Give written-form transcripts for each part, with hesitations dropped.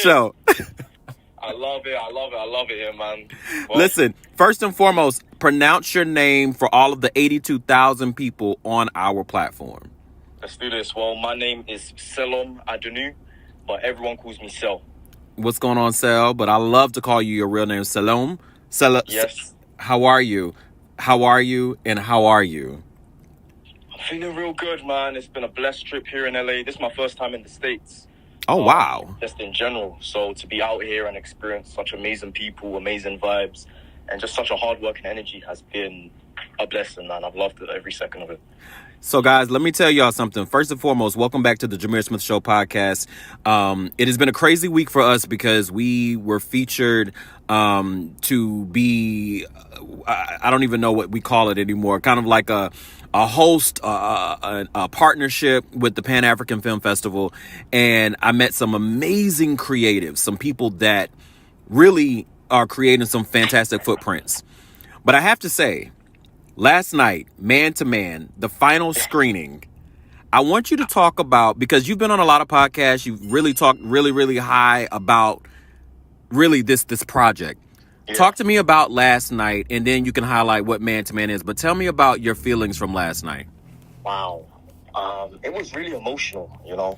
show. I love it here, man. Well, Listen, first and foremost, pronounce your name for all of the 82,000 people on our platform. let's do this. Well, my name is Selorm Adonu, but everyone calls me Sel. What's going on, Sel? But I love to call you your real name, Selom. Yes. How are you? How are you? And how are you? I'm feeling real good, man. It's been a blessed trip here in LA. This is my first time in the States. Oh, wow. Just in general. So to be out here and experience such amazing people, amazing vibes, and just such a hard-working energy has been a blessing, man. I've loved it every second of it. So, guys, let me tell y'all something. First and foremost, welcome back to the Jamir Smith Show podcast. It has been a crazy week for us because we were featured to be, I don't even know what we call it anymore, kind of like a host, a partnership with the Pan-African Film Festival. And I met some amazing creatives, some people that really are creating some fantastic footprints. But I have to say, last night, Man to Man, the final screening, I want you to talk about, because you've been on a lot of podcasts, you've really talked really high about really this project. Yeah. Talk to me about last night, and then you can highlight what Man to Man is. But tell me about your feelings from last night. Wow. It was really emotional, you know.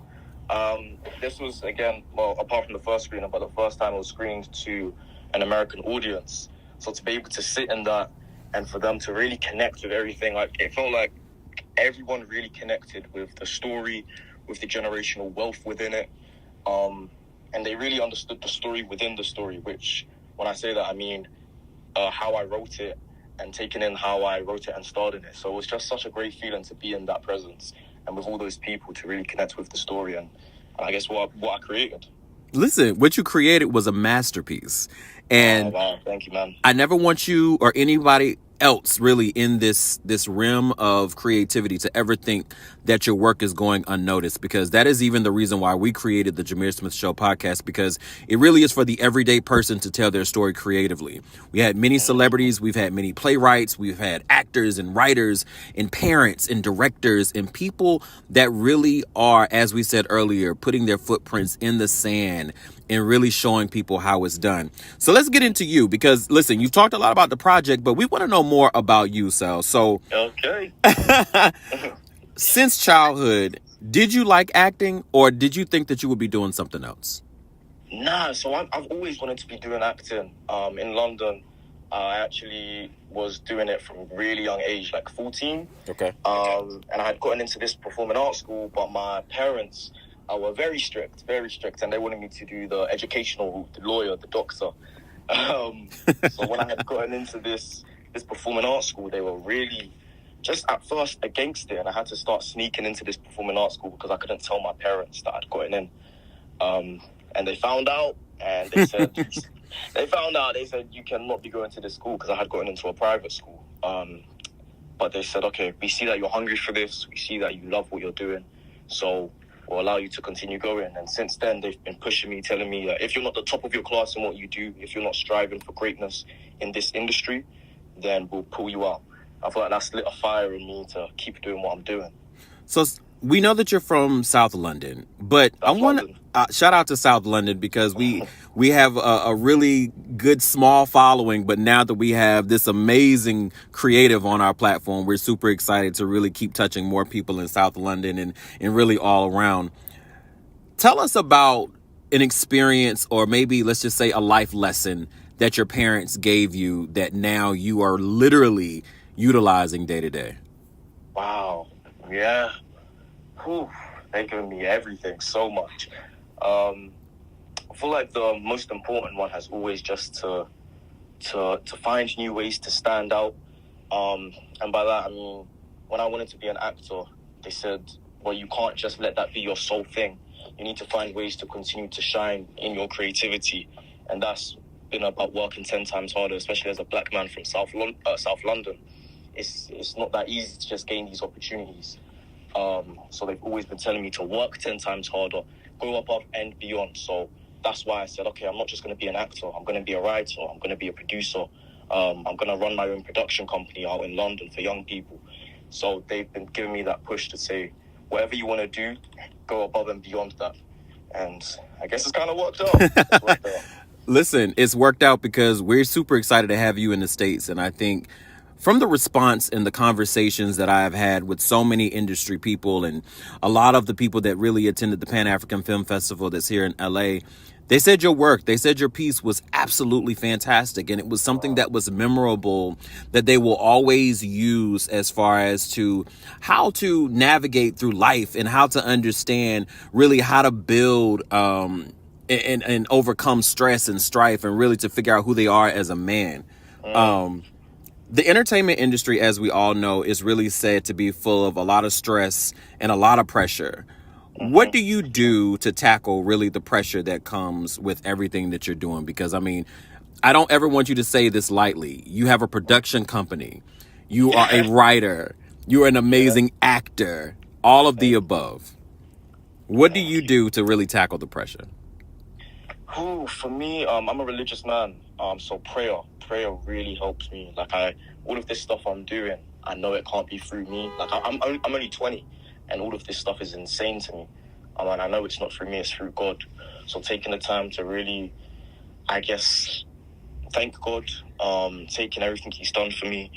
This was, again, well, apart from the first screening, but the first time it was screened to an American audience. So to be able to sit in that, and for them to really connect with everything, like it felt like everyone really connected with the story, with the generational wealth within it, and they really understood the story within the story. Which, when I say that, I mean how I wrote it and taking in how I wrote it and starred in it. So it was just such a great feeling to be in that presence and with all those people to really connect with the story and I guess what I created. Listen, what you created was a masterpiece. And wow. Thank you, man. I never want you or anybody else really in this realm of creativity to ever think that your work is going unnoticed, because that is even the reason why we created the Jamir Smith Show podcast, because it really is for the everyday person to tell their story creatively. We had many celebrities, we've had many playwrights, we've had actors and writers and parents and directors and people that really are, as we said earlier, putting their footprints in the sand and really showing people how it's done. So let's get into you, because listen, you've talked a lot about the project, but we want to know more about you, Sal. So, okay. Since childhood, did you like acting, or did you think that you would be doing something else? Nah, so I've always wanted to be doing acting. In London, I actually was doing it from a really young age, like 14. Okay. And I had gotten into this performing arts school, but my parents were very strict, and they wanted me to do the educational route, the lawyer, the doctor. So when I had gotten into this performing arts school, they were really just at first against it, and I had to start sneaking into this performing arts school because I couldn't tell my parents that I'd gotten in. And they found out, and they said, they said, you cannot be going to this school, because I had gotten into a private school. But they said, okay, we see that you're hungry for this, we see that you love what you're doing, so we'll allow you to continue going. And since then, they've been pushing me, telling me, if you're not the top of your class in what you do, if you're not striving for greatness in this industry, then we'll pull you out. I feel like that's lit a fire in me to keep doing what I'm doing. So we know that you're from South London, but I want to shout out to South London, because we have a really good small following, but now that we have this amazing creative on our platform, we're super excited to really keep touching more people in South London and really all around. Tell us about an experience, or maybe let's just say a life lesson that your parents gave you that now you are literally utilizing day to day. Wow. Yeah. Whew. They've given me everything, so much. I feel like the most important one has always just to find new ways to stand out. And by that, I mean, when I wanted to be an actor, they said, well, you can't just let that be your sole thing. You need to find ways to continue to shine in your creativity. And that's been about working 10 times harder, especially as a black man from South London. It's not that easy to just gain these opportunities. So they've always been telling me to work 10 times harder, go above and beyond. So that's why I said, okay, I'm not just going to be an actor. I'm going to be a writer. I'm going to be a producer. I'm going to run my own production company out in London for young people. So they've been giving me that push to say, whatever you want to do, go above and beyond that. And I guess it's kind of worked out. It's worked out. Listen, it's worked out because we're super excited to have you in the States. And I think from the response and the conversations that I have had with so many industry people and a lot of the people that really attended the Pan-African Film Festival that's here in LA, they said your work, they said your piece was absolutely fantastic. And it was something that was memorable that they will always use as far as to how to navigate through life and how to understand really how to build, and overcome stress and strife and really to figure out who they are as a man. The entertainment industry, as we all know, is really said to be full of a lot of stress and a lot of pressure. What do you do to tackle really the pressure that comes with everything that you're doing? Because, I mean, I don't ever want you to say this lightly. You have a production company. You are a writer. You're an amazing actor. All of the above. What do you do to really tackle the pressure? Ooh, for me, I'm a religious man. So prayer really helps me. Like all of this stuff I'm doing, I know it can't be through me. Like I'm only 20, and all of this stuff is insane to me. And I know it's not through me, it's through God. So taking the time to really, I guess, thank God, taking everything He's done for me.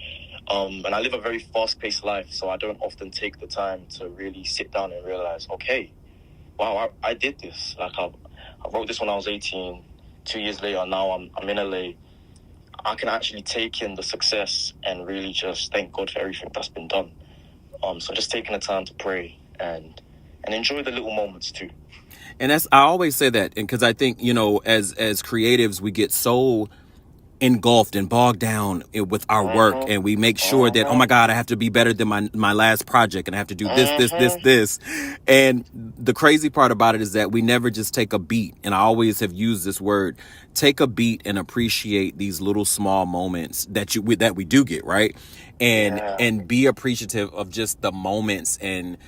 And I live a very fast-paced life, so I don't often take the time to really sit down and realize, okay, wow, I did this. Like I wrote this when I was 18. 2 years later, now I'm in LA. I can actually take in the success and really just thank God for everything that's been done. So just taking the time to pray and enjoy the little moments too. And I always say that, and because I think, as creatives, we get so engulfed and bogged down with our work, and we make sure that, oh my God, I have to be better than my last project, and I have to do this. And the crazy part about it is that we never just take a beat. And I always have used this word, take a beat and appreciate these little small moments that we do get, right? And be appreciative of just the moments and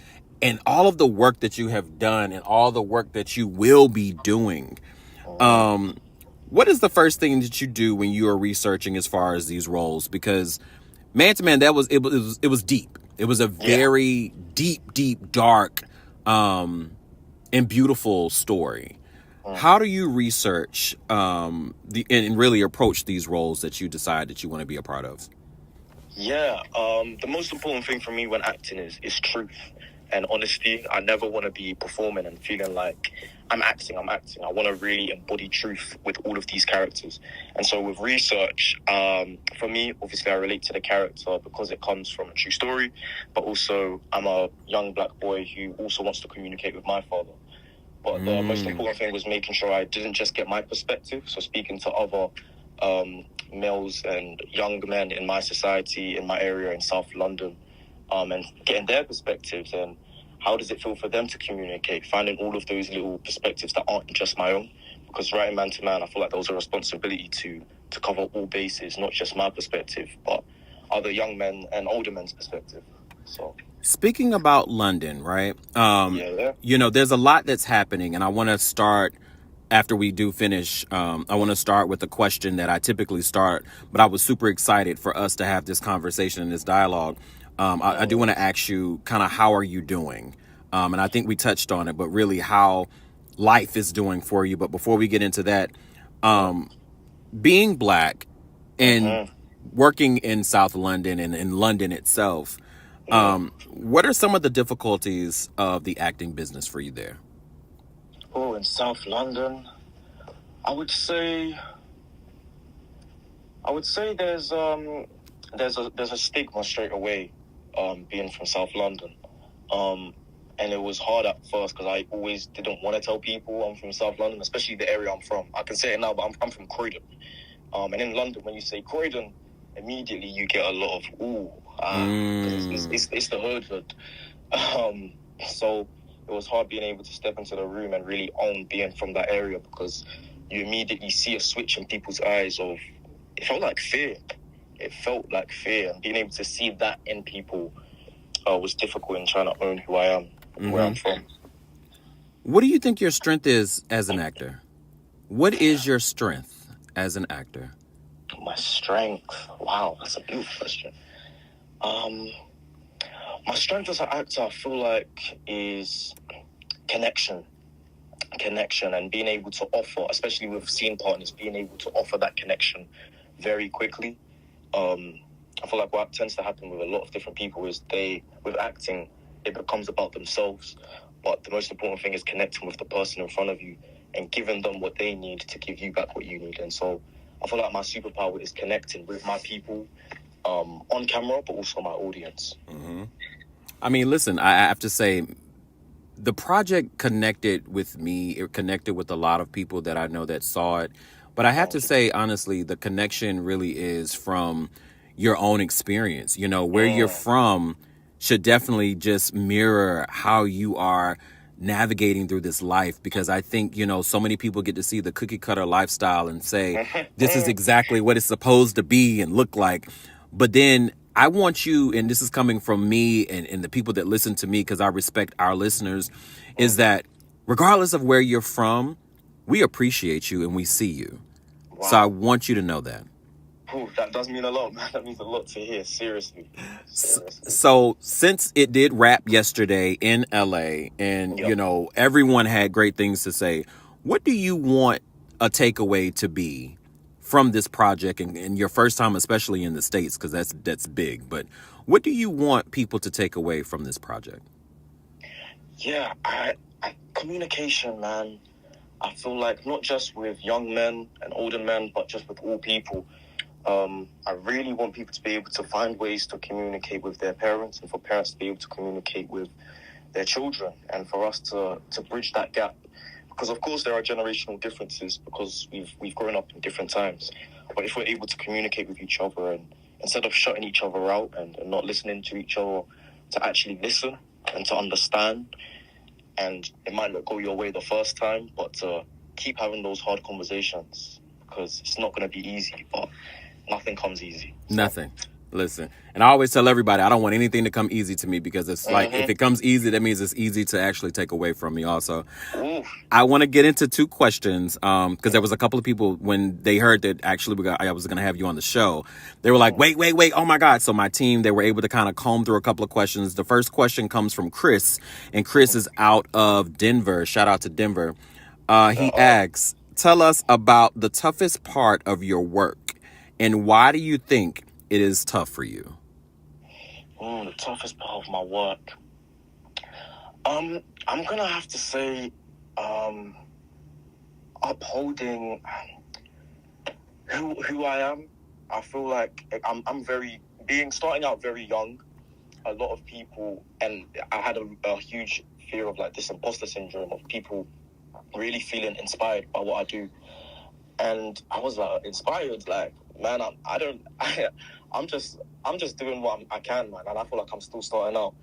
all of the work that you have done and all the work that you will be doing. What is the first thing that you do when you are researching as far as these roles? Because Man to Man, it was deep. It was a very deep, dark, and beautiful story. How do you research and really approach these roles that you decide that you want to be a part of? Yeah, the most important thing for me when acting is truth and honesty. I never want to be performing and feeling like I'm acting. I want to really embody truth with all of these characters. And so with research, for me, obviously I relate to the character because it comes from a true story, but also I'm a young black boy who also wants to communicate with my father. But the most important thing was making sure I didn't just get my perspective, so speaking to other males and young men in my society, in my area in South London, and getting their perspectives and how does it feel for them to communicate, finding all of those little perspectives that aren't just my own. Because writing Man to Man, I feel like there was a responsibility to cover all bases, not just my perspective, but other young men and older men's perspective. So speaking about London, right? There's a lot that's happening, and I want to start after we do finish. I want to start with a question that I typically start, but I was super excited for us to have this conversation and this dialogue. I do want to ask you kind of how are you doing? And I think we touched on it, but really how life is doing for you. But before we get into that, being black and working in South London and in London itself, what are some of the difficulties of the acting business for you there? Oh, in South London, I would say there's a stigma straight away, being from South London, and it was hard at first because I always didn't want to tell people I'm from South London, especially the area I'm from. I can say it now, but I'm from Croydon, and in London when you say Croydon, immediately you get a lot of because it's the hood. So it was hard being able to step into the room and really own being from that area because you immediately see a switch in people's eyes of, it felt like fear. And being able to see that in people was difficult in trying to own who I am, where I'm from. What do you think your strength is as an actor? What is your strength as an actor? My strength? Wow, that's a beautiful question. My strength as an actor, I feel like, is connection. connection and being able to offer, especially with scene partners, being able to offer that connection very quickly. I feel like what tends to happen with a lot of different people is with acting, it becomes about themselves. But the most important thing is connecting with the person in front of you and giving them what they need to give you back what you need. And so I feel like my superpower is connecting with my people on camera, but also my audience. Mm-hmm. I mean, listen, I have to say, the project connected with me. It connected with a lot of people that I know that saw it. But I have to say, honestly, the connection really is from your own experience. You know, where you're from should definitely just mirror how you are navigating through this life, because I think, you know, so many people get to see the cookie cutter lifestyle and say, this is exactly what it's supposed to be and look like. But then I want you, and this is coming from me and the people that listen to me, because I respect our listeners, is that regardless of where you're from, we appreciate you and we see you. Wow. So I want you to know that. Ooh, that does mean a lot, man. That means a lot to hear. Seriously. So since it did wrap yesterday in LA and, you know, everyone had great things to say, what do you want a takeaway to be from this project and your first time, especially in the States, because that's big. But what do you want people to take away from this project? Yeah, communication, man. I feel like not just with young men and older men, but just with all people. I really want people to be able to find ways to communicate with their parents, and for parents to be able to communicate with their children, and for us to bridge that gap. Because of course there are generational differences, because we've grown up in different times. But if we're able to communicate with each other, and instead of shutting each other out and not listening to each other, to actually listen and to understand, and it might not go your way the first time, but to keep having those hard conversations, because it's not going to be easy, but nothing comes easy. So. Nothing. Listen, and I always tell everybody, I don't want anything to come easy to me, because it's like, if it comes easy, that means it's easy to actually take away from me also. Oof. I want to get into two questions, because there was a couple of people, when they heard that actually I was going to have you on the show, they were like, wait, oh my God. So my team, they were able to kind of comb through a couple of questions. The first question comes from Chris, and Chris is out of Denver. Shout out to Denver. He asks, tell us about the toughest part of your work, and why do you think it is tough for you? The toughest part of my work. I'm gonna have to say, upholding who I am. I feel like I'm starting out very young. A lot of people, and I had a huge fear of like this imposter syndrome of people really feeling inspired by what I do. And I was inspired, like, man, I'm just doing what I can, man, and I feel like I'm still starting out.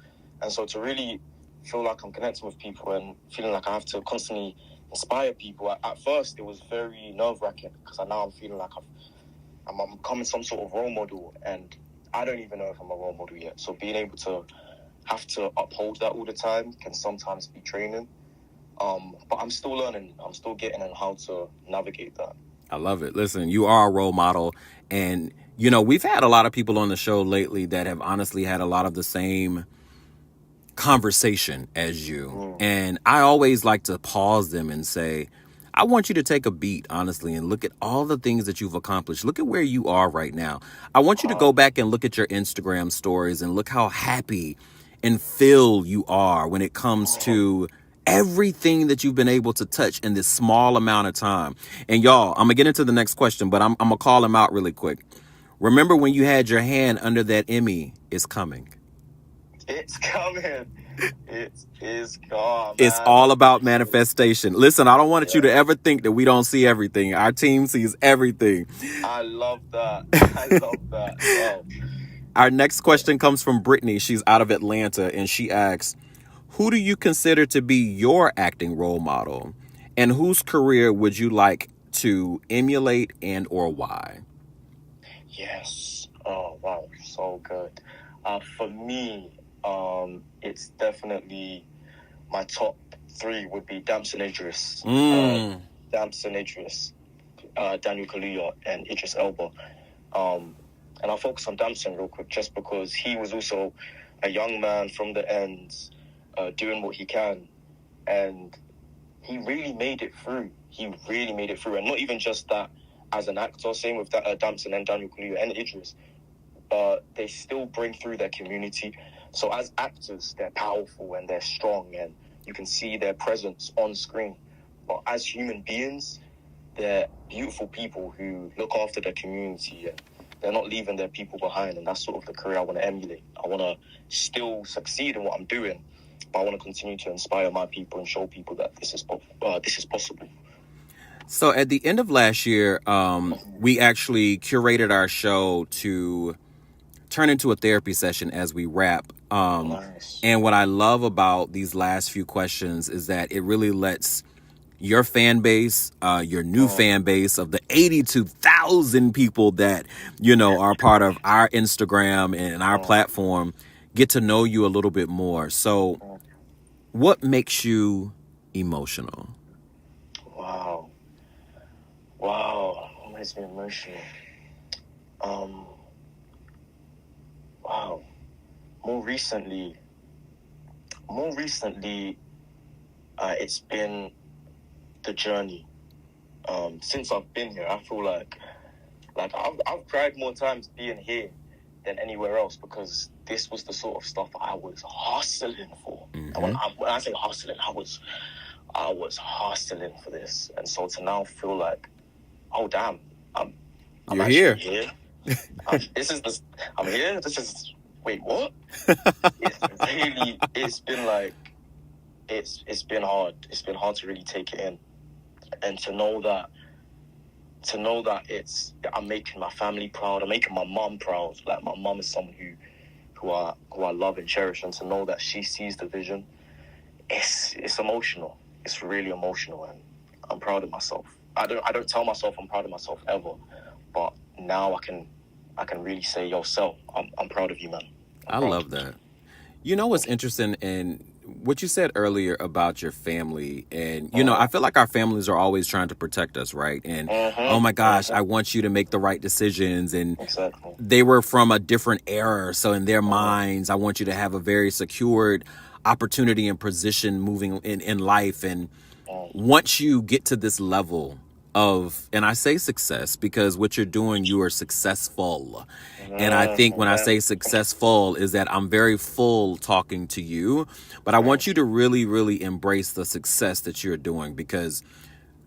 And so to really feel like I'm connecting with people and feeling like I have to constantly inspire people, at first it was very nerve-wracking, because now I'm feeling like I'm becoming some sort of role model, and I don't even know if I'm a role model yet. So being able to have to uphold that all the time can sometimes be draining. But I'm still learning. I'm still getting on how to navigate that. I love it. Listen, you are a role model. And, you know, we've had a lot of people on the show lately that have honestly had a lot of the same conversation as you. And I always like to pause them and say, I want you to take a beat, honestly, and look at all the things that you've accomplished. Look at where you are right now. I want you to go back and look at your Instagram stories and look how happy and filled you are when it comes to everything that you've been able to touch in this small amount of time. And y'all, I'm gonna get into the next question, but I'm gonna call him out really quick. Remember when you had your hand under that Emmy? It's coming. It's coming. It is coming. It's all about manifestation. Listen, I don't want you to ever think that we don't see everything. Our team sees everything. I love that. I love that. Wow. Our next question comes from Brittany. She's out of Atlanta, and she asks, who do you consider to be your acting role model, and whose career would you like to emulate, and or why? Yes. Oh, wow. So good. For me, it's definitely my top three would be Damson Idris. Damson Idris, Daniel Kaluuya, and Idris Elba. And I'll focus on Damson real quick, just because he was also a young man from the ends, doing what he can. And he really made it through. He really made it through. And not even just that as an actor, same with that, Damson and Daniel Kaluuya and Idris, they still bring through their community. So as actors, they're powerful and they're strong, and you can see their presence on screen. But as human beings, they're beautiful people who look after their community, and they're not leaving their people behind. And that's sort of the career I want to emulate. I want to still succeed in what I'm doing, but I want to continue to inspire my people and show people that this is possible. So at the end of last year, we actually curated our show to turn into a therapy session as we wrap. Nice. And what I love about these last few questions is that it really lets your fan base, your new fan base of the 82,000 people that, are part of our Instagram and our platform, get to know you a little bit more. So what makes you emotional? Wow. What makes me emotional? Wow. More recently, it's been the journey. Since I've been here, I feel like I've cried more times being here than anywhere else, because this was the sort of stuff I was hustling for. Mm-hmm. And when I say hustling, I was hustling for this. And so to now feel like, oh damn, I'm You're actually here. here. I'm here. Wait, what? It's been hard. It's been hard to really take it in, and to know that I'm making my family proud. I'm making my mom proud. Like, my mom is someone who I love and cherish, and to know that she sees the vision, it's emotional. It's really emotional, and I'm proud of myself. I don't tell myself I'm proud of myself ever, but now I can really say, yo, Sel, I'm proud of you, man. I love that. You know what's interesting in what you said earlier about your family, and I feel like our families are always trying to protect us, right? And oh my gosh, I want you to make the right decisions, and exactly. They were from a different era, so in their minds, I want you to have a very secured opportunity and position moving in life. And once you get to this level of, and I say success because what you're doing, you are successful. And I think when I say successful is that I'm very full talking to you, but I want you to really, really embrace the success that you're doing, because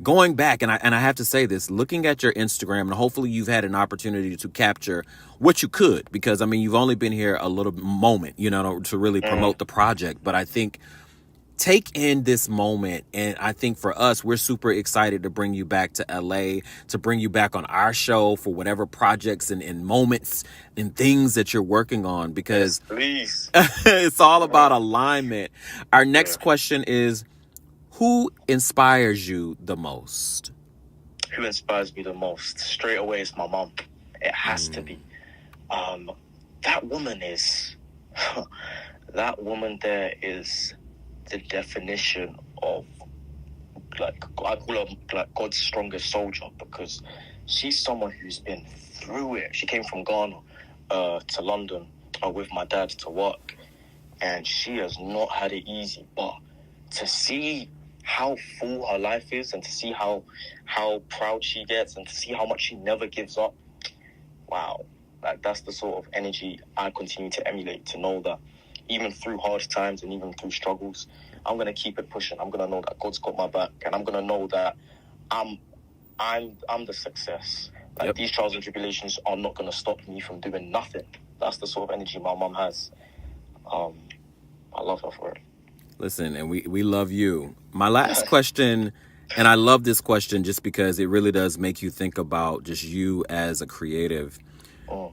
going back, and I have to say this, looking at your Instagram, and hopefully you've had an opportunity to capture what you could, because I mean, you've only been here a little moment, to really promote the project. But I think take in this moment, and I think for us, we're super excited to bring you back to LA, to bring you back on our show for whatever projects and moments and things that you're working on, because Yes, please. it's all about alignment. Our next question is, who inspires you the most? Who inspires me the most? Straight away, it's my mom. It has to be. That woman is... that woman there is the definition of, like, I call her like God's strongest soldier, because she's someone who's been through it. She came from Ghana to London with my dad to work, and she has not had it easy. But to see how full her life is, and to see how proud she gets, and to see how much she never gives up, wow, like, that's the sort of energy I continue to emulate, to know that even through hard times and even through struggles, I'm going to keep it pushing. I'm going to know that God's got my back, and I'm going to know that I'm the success. Like, These trials and tribulations are not going to stop me from doing nothing. That's the sort of energy my mom has. I love her for it. Listen, and we love you. My last question, and I love this question just because it really does make you think about just you as a creative.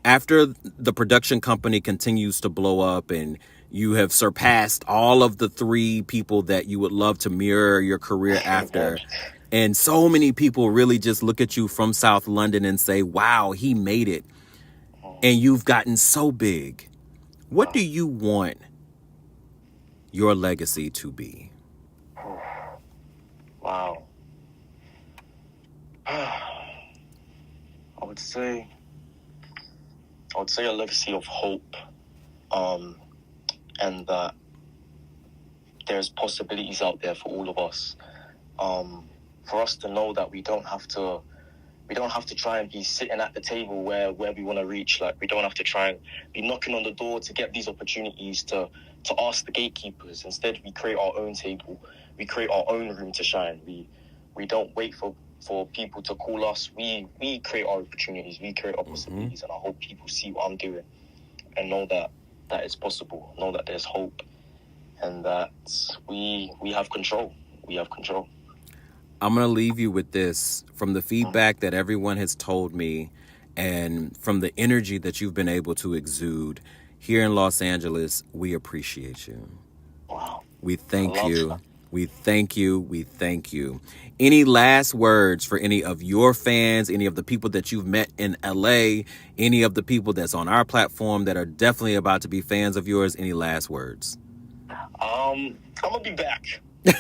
After the production company continues to blow up and you have surpassed all of the 3 people that you would love to mirror your career after, and so many people really just look at you from South London and say, wow, he made it, and you've gotten so big, what do you want your legacy to be? Wow. I would say a legacy of hope, and that there's possibilities out there for all of us. for us to know that we don't have to try and be sitting at the table where we want to reach. Like, we don't have to try and be knocking on the door to get these opportunities to ask the gatekeepers. Instead, we create our own table. We create our own room to shine. We don't wait for people to call us. We create our opportunities. We create our possibilities. And I hope people see what I'm doing and know that it's possible. Know that there's hope and that we have control. We have control. I'm going to leave you with this. From the feedback that everyone has told me and from the energy that you've been able to exude here in Los Angeles, we appreciate you. Wow. We thank you. We thank you. We thank you. Any last words for any of your fans, any of the people that you've met in LA, any of the people that's on our platform that are definitely about to be fans of yours? Any last words? I'm going to be back. I'm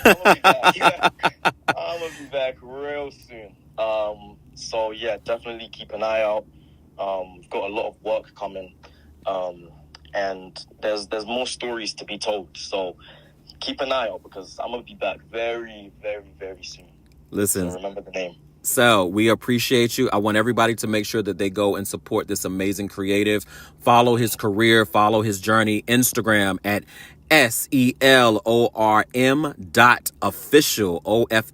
gonna be back real soon. So yeah, definitely keep an eye out. We've got a lot of work coming, and there's more stories to be told. So keep an eye out because I'm gonna be back very, very, very soon. Listen, so remember the name. So we appreciate you. I want everybody to make sure that they go and support this amazing creative. Follow his career, follow his journey. Instagram at SELORM.official, OFFICIAL.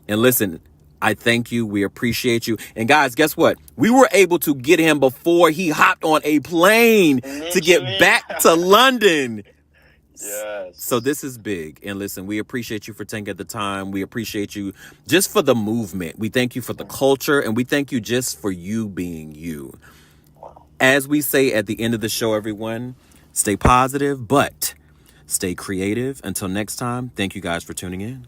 And listen, I thank you. We appreciate you. And guys, guess what? We were able to get him before he hopped on a plane to get back to London. Yes. So this is big. And listen, we appreciate you for taking the time. We appreciate you just for the movement. We thank you for the culture. And we thank you just for you being you. As we say at the end of the show, everyone, stay positive, but stay creative. Until next time, thank you guys for tuning in.